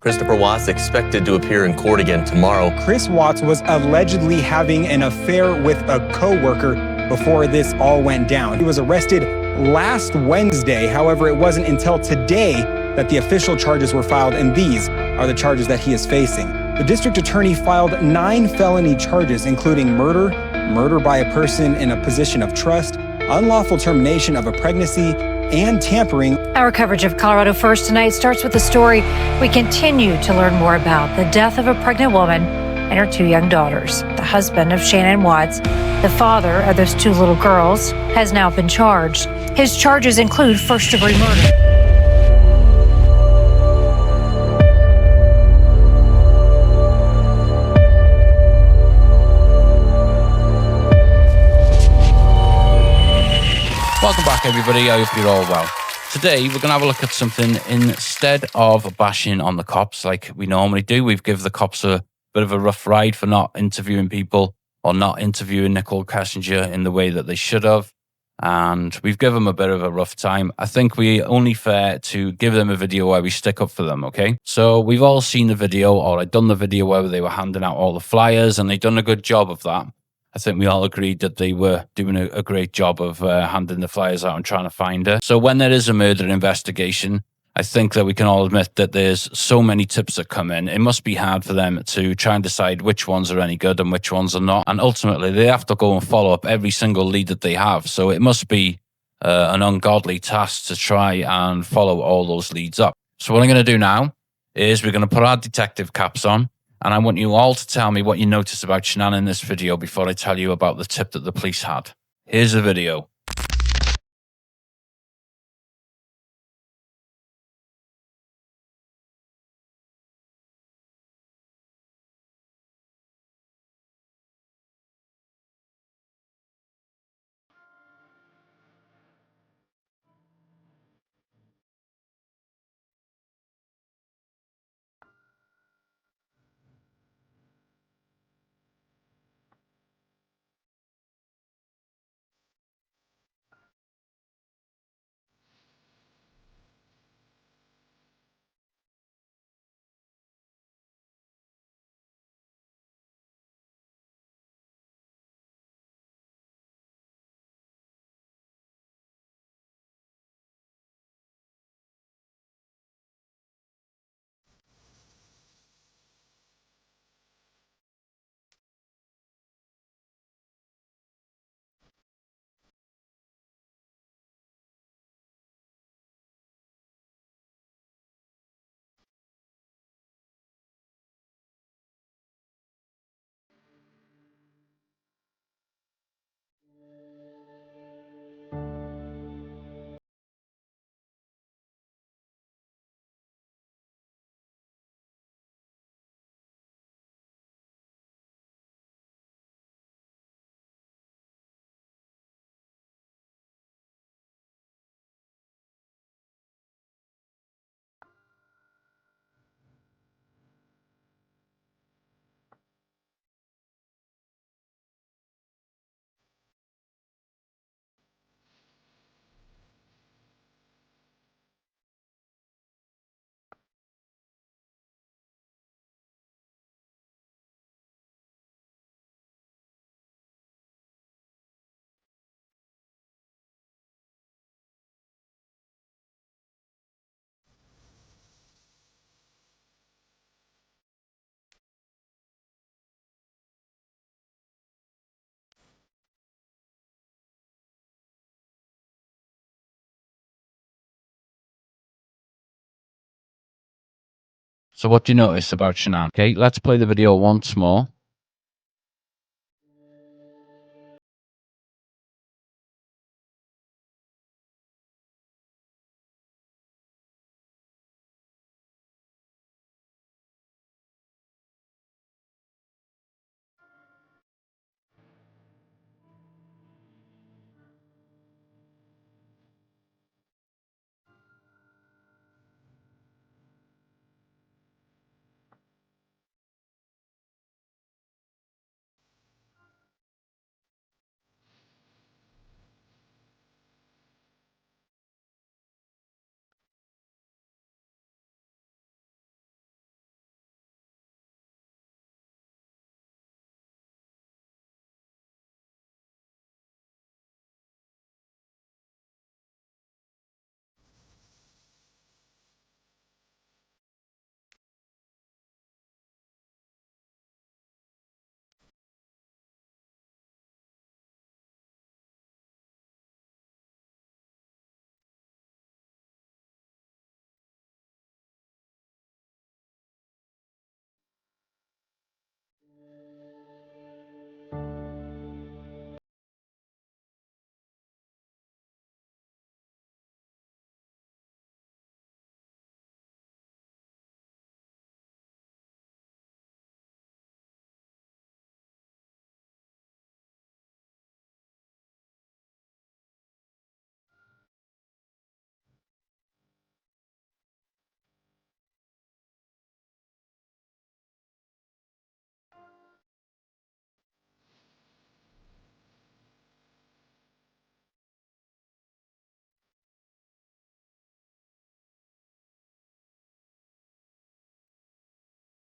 Christopher Watts expected to appear in court again tomorrow. Chris Watts was allegedly having an affair with a co-worker before this all went down. He was arrested last Wednesday. However, it wasn't until today that the official charges were filed, and these are the charges that he is facing. The district attorney filed 9 felony charges, including murder, murder by a person in a position of trust, unlawful termination of a pregnancy, and tampering. Our coverage of Colorado First tonight starts with a story we continue to learn more about: the death of a pregnant woman and her 2 young daughters. The husband of Shanann Watts, the father of those 2 little girls, has now been charged. His charges include first-degree murder. Welcome back, everybody. I hope you're all well. Today, we're going to have a look at something. Instead of bashing on the cops like we normally do, we've given the cops a bit of a rough ride for not interviewing people or not interviewing Nicole Kessinger in the way that they should have. And we've given them a bit of a rough time. I think we're only fair to give them a video where we stick up for them, okay? So we've all seen the video, or I'd done the video where they were handing out all the flyers, and they'd done a good job of that. I think we all agreed that they were doing a great job of handing the flyers out and trying to find her. So when there is a murder investigation, I think that we can all admit that there's so many tips that come in. It must be hard for them to try and decide which ones are any good and which ones are not. And ultimately, they have to go and follow up every single lead that they have. So it must be an ungodly task to try and follow all those leads up. So what I'm going to do now is we're going to put our detective caps on. And I want you all to tell me what you noticed about Shanann in this video before I tell you about the tip that the police had. Here's the video. So what do you notice about Shanann? Okay, let's play the video once more.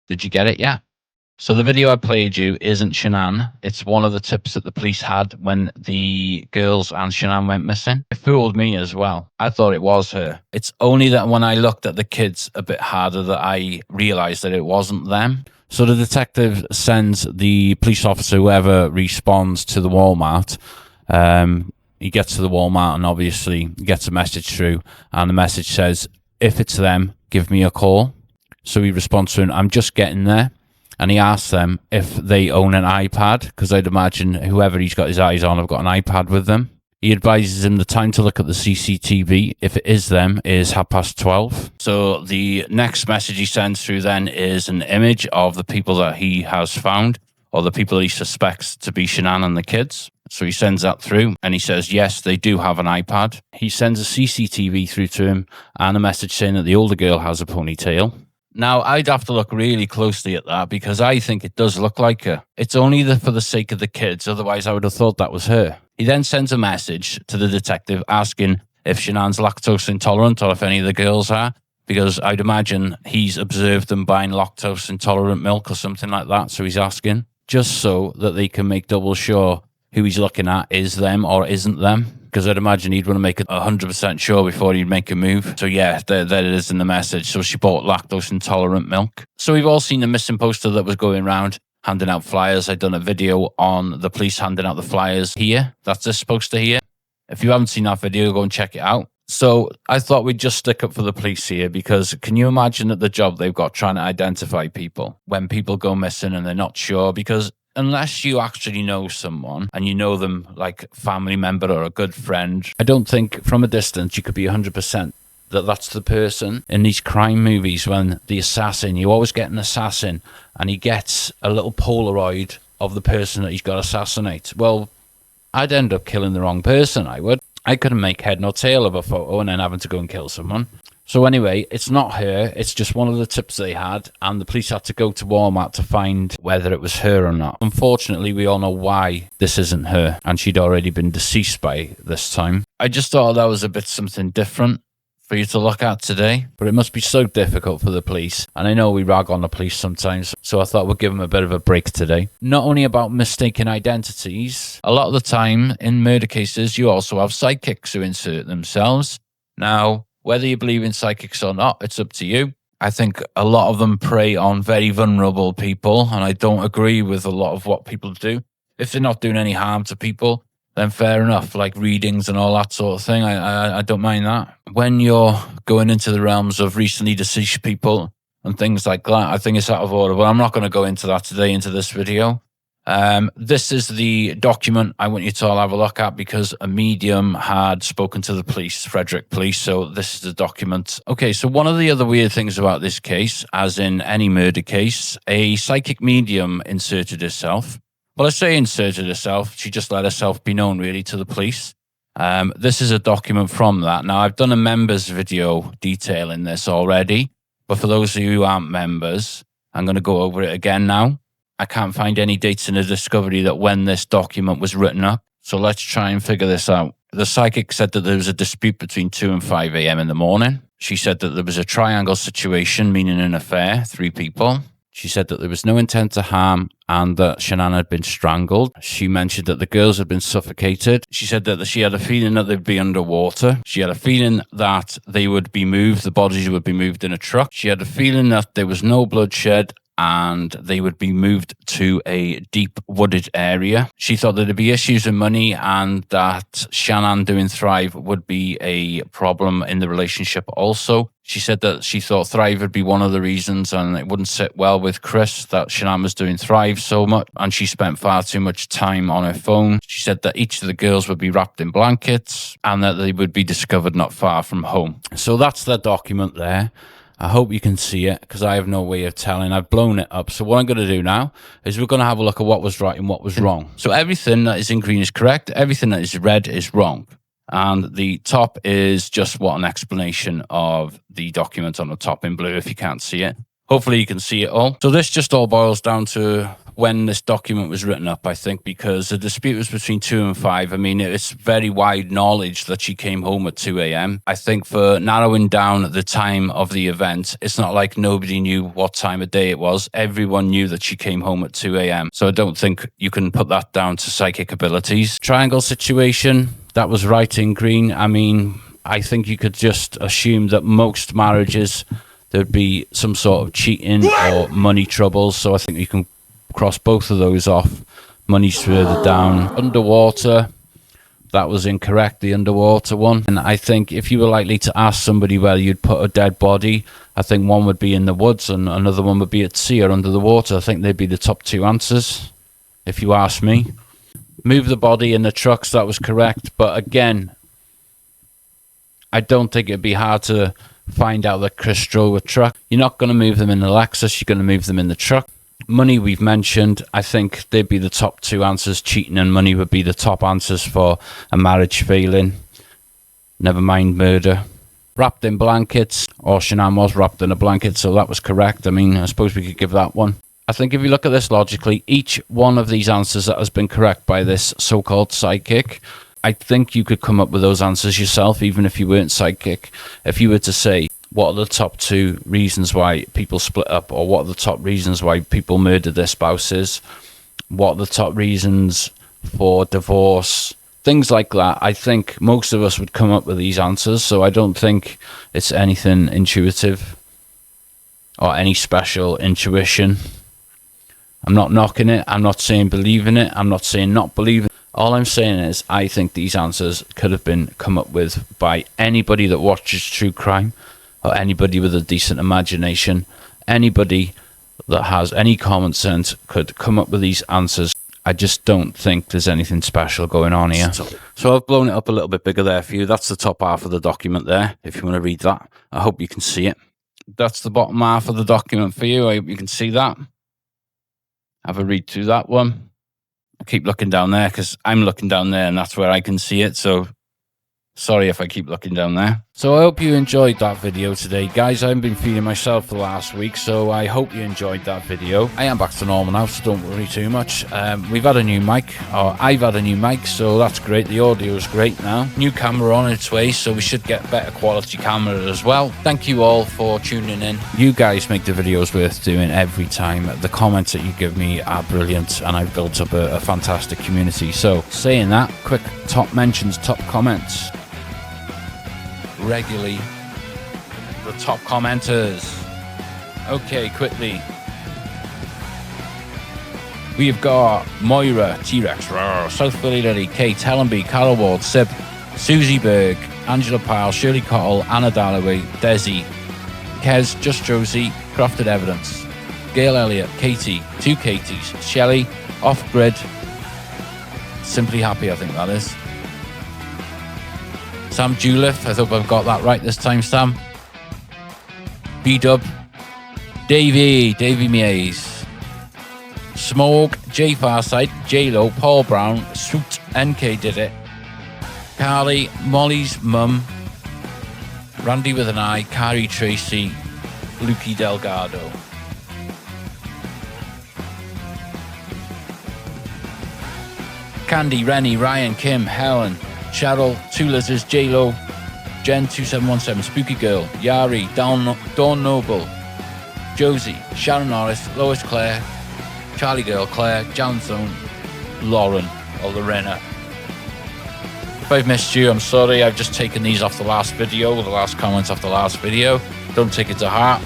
Did you get it? Yeah. So the video I played you isn't Shanann. It's one of the tips that the police had when the girls and Shanann went missing. It fooled me as well. I thought it was her. It's only that when I looked at the kids a bit harder that I realized that it wasn't them. So the detective sends the police officer, whoever responds to the Walmart. He gets to the Walmart and obviously gets a message through. And the message says, if it's them, give me a call. So he responds to him, I'm just getting there. And he asks them if they own an iPad, because I'd imagine whoever he's got his eyes on have got an iPad with them. He advises him the time to look at the CCTV, if it is them, is 12:30. So the next message he sends through then is an image of the people that he has found, or the people he suspects to be Shanann and the kids. So he sends that through, and he says, yes, they do have an iPad. He sends a CCTV through to him, and a message saying that the older girl has a ponytail. Now, I'd have to look really closely at that because I think it does look like her. It's only for the sake of the kids, otherwise I would have thought that was her. He then sends a message to the detective asking if Shanann's lactose intolerant or if any of the girls are, because I'd imagine he's observed them buying lactose intolerant milk or something like that, so he's asking, just so that they can make double sure who he's looking at is them or isn't them. Because I'd imagine he'd want to make it 100% sure before he'd make a move. So yeah, there it is in the message. So she bought lactose intolerant milk. So we've all seen the missing poster that was going around, handing out flyers. I'd done a video on the police handing out the flyers here. That's this poster here. If you haven't seen that video, go and check it out. So I thought we'd just stick up for the police here, because can you imagine at the job they've got trying to identify people when people go missing and they're not sure? Because unless you actually know someone and you know them like family member or a good friend, I don't think from a distance you could be 100% that that's the person. In these crime movies, when the assassin, you always get an assassin and he gets a little Polaroid of the person that he's got to assassinate. Well, I'd end up killing the wrong person, I would. I couldn't make head nor tail of a photo and then having to go and kill someone. So anyway, it's not her. It's just one of the tips they had, and the police had to go to Walmart to find whether it was her or not. Unfortunately, we all know why this isn't her, and she'd already been deceased by this time. I just thought that was a bit something different for you to look at today, but it must be so difficult for the police. And I know we rag on the police sometimes, so I thought we'd give them a bit of a break today. Not only about mistaken identities, a lot of the time in murder cases, you also have psychics who insert themselves. Now, whether you believe in psychics or not, it's up to you. I think a lot of them prey on very vulnerable people, and I don't agree with a lot of what people do. If they're not doing any harm to people, then fair enough, like readings and all that sort of thing. I don't mind that. When you're going into the realms of recently deceased people and things like that, I think it's out of order. But I'm not going to go into that today into this video. This is the document I want you to all have a look at because a medium had spoken to the police, Frederick police. So this is the document. Okay, so one of the other weird things about this case, as in any murder case, a psychic medium inserted herself. Well, I say inserted herself. She just let herself be known, really, to the police. This is a document from that. Now, I've done a members video detailing this already, but for those of you who aren't members, I'm going to go over it again now. I can't find any dates in the discovery that when this document was written up. So let's try and figure this out. The psychic said that there was a dispute between 2 and 5 a.m. in the morning. She said that there was a triangle situation, meaning an affair, 3 people. She said that there was no intent to harm and that Shanann had been strangled. She mentioned that the girls had been suffocated. She said that she had a feeling that they'd be underwater. She had a feeling that they would be moved, the bodies would be moved in a truck. She had a feeling that there was no bloodshed and they would be moved to a deep wooded area. She thought that there'd be issues with money and that Shanann doing Thrive would be a problem in the relationship also. She said that she thought Thrive would be one of the reasons and it wouldn't sit well with Chris that Shanann was doing Thrive so much and she spent far too much time on her phone. She said that each of the girls would be wrapped in blankets and that they would be discovered not far from home. So that's the document there. I hope you can see it because I have no way of telling. I've blown it up. So what I'm going to do now is we're going to have a look at what was right and what was wrong. So everything that is in green is correct. Everything that is red is wrong. And the top is just what an explanation of the document on the top in blue if you can't see it. Hopefully you can see it all. So this just all boils down to when this document was written up, I think, because the dispute was between 2 and 5. I mean, it's very wide knowledge that she came home at 2 a.m. I think for narrowing down the time of the event, it's not like nobody knew what time of day it was. Everyone knew that she came home at 2 a.m. So I don't think you can put that down to psychic abilities. Triangle situation, that was right in green. I mean, I think you could just assume that most marriages, there'd be some sort of cheating or money troubles. So I think you can cross both of those off. Money's further down. Underwater, that was incorrect, the underwater one. And I think if you were likely to ask somebody where you'd put a dead body, I think one would be in the woods and another one would be at sea or under the water. I think they'd be the top 2 answers, if you ask me. Move the body in the trucks, that was correct. But again, I don't think it'd be hard to find out that Chris drove a truck. You're not going to move them in the Lexus, you're going to move them in the truck. Money we've mentioned, I think they'd be the top 2 answers. Cheating and money would be the top answers for a marriage failing. Never mind murder. Wrapped in blankets, or Shanann was wrapped in a blanket, so that was correct. I mean, I suppose we could give that one. I think if you look at this logically, each one of these answers that has been correct by this so-called psychic, I think you could come up with those answers yourself, even if you weren't psychic. If you were to say, what are the top 2 reasons why people split up, or what are the top reasons why people murdered their spouses, what are the top reasons for divorce, things like that, I think most of us would come up with these answers. So I don't think it's anything intuitive or any special intuition. I'm not knocking it. I'm not saying believe in it. I'm not saying not believe in it. All I'm saying is I think these answers could have been come up with by anybody that watches true crime, or anybody with a decent imagination. Anybody that has any common sense could come up with these answers. I just don't think there's anything special going on here. So I've blown it up a little bit bigger there for you. That's the top half of the document there, if you want to read that. I hope you can see it. That's the bottom half of the document for you. I hope you can see that. Have a read through that one. I'll keep looking down there because I'm looking down there and that's where I can see it. So sorry if I keep looking down there. So I hope you enjoyed that video today. Guys, I haven't been feeding myself for the last week, so I hope you enjoyed that video. I am back to normal now, so don't worry too much. We've had a new mic, or I've had a new mic, so that's great. The audio is great now. New camera on its way, so we should get better quality camera as well. Thank you all for tuning in. You guys make the videos worth doing every time. The comments that you give me are brilliant, and I've built up a fantastic community. So saying that, quick top mentions, top comments. Regularly, the top commenters. Okay, quickly. We've got Moira, T-Rex, South Philly Lily, Kate, Helen B, Carol Ward, Sib, Susie Berg, Angela Powell, Shirley Cottle, Anna Dalloway, Desi, Kez, Just Josie, Crafted Evidence, Gail Elliott, Katie, 2 Katies, Shelley, Off Grid, Simply Happy, I think that is. Sam Juliff, I hope I've got that right this time, Sam. B-Dub, Davey Mays, Smoke, J Farsight, J-Lo, Paul Brown, Swoot, NK did it, Carly, Molly's mum, Randy with an I, Carrie Tracy, Lukey Delgado. Candy, Rennie, Ryan, Kim, Helen, Cheryl, 2 Lizards, J-Lo, Jen 2717, Spooky Girl, Yari, Dawn Noble, Josie, Sharon Norris, Lois Claire, Charlie Girl, Claire, Jan Zone, Lauren, or Lorena. If I've missed you, I'm sorry. I've just taken these off the last video, the last comments off the last video. Don't take it to heart.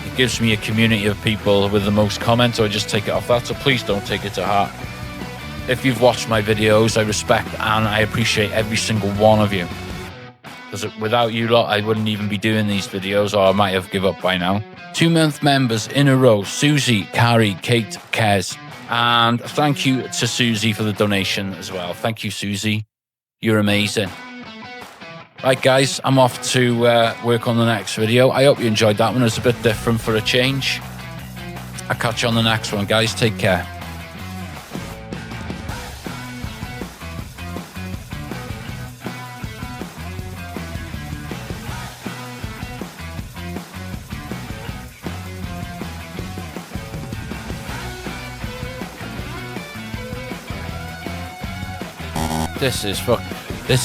It gives me a community of people with the most comments, so I just take it off that, so please don't take it to heart. If you've watched my videos, I respect and I appreciate every single one of you. Because without you lot, I wouldn't even be doing these videos, or I might have give up by now. 2-month members in a row, Susie, Carrie, Kate, Kez. And thank you to Susie for the donation as well. Thank you, Susie. You're amazing. Right, guys, I'm off to work on the next video. I hope you enjoyed that one. It's a bit different for a change. I'll catch you on the next one, guys. Take care. This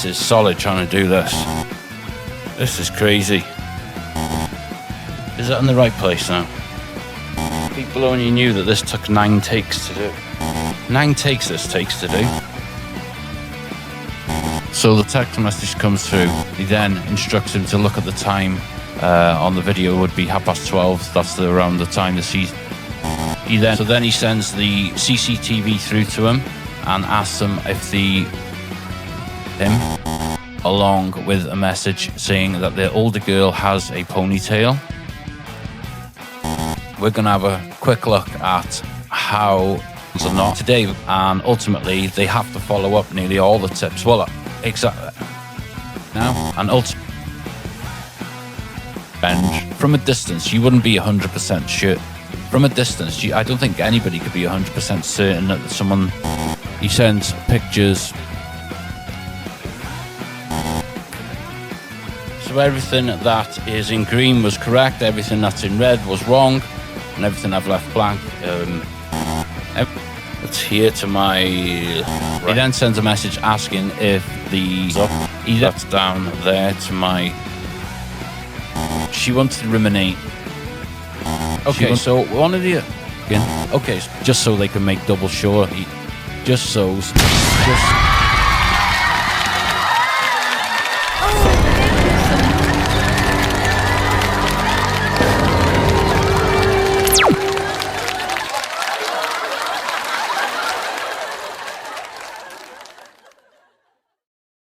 is solid trying to do this. This is crazy. Is it in the right place now? People only knew that this took 9 takes to do. 9 takes this takes to do. So the text message comes through. He then instructs him to look at the time on the video. It would be 12:30. That's around the time the So then he sends the CCTV through to him and asks him if along with a message saying that the older girl has a ponytail. We're going to have a quick look at how or not today, and ultimately they have to follow up nearly all the tips. Well, exactly. Now, and ultimately, from a distance, you wouldn't be 100% sure. From a distance, I don't think anybody could be 100% certain that someone. He sends pictures. So everything that is in green was correct, everything that's in red was wrong, and everything I've left blank. It's here to my right. He then sends a message asking if that's down there to my. She wants to ruminate. Okay, so one of the okay, just so they can make double sure. Just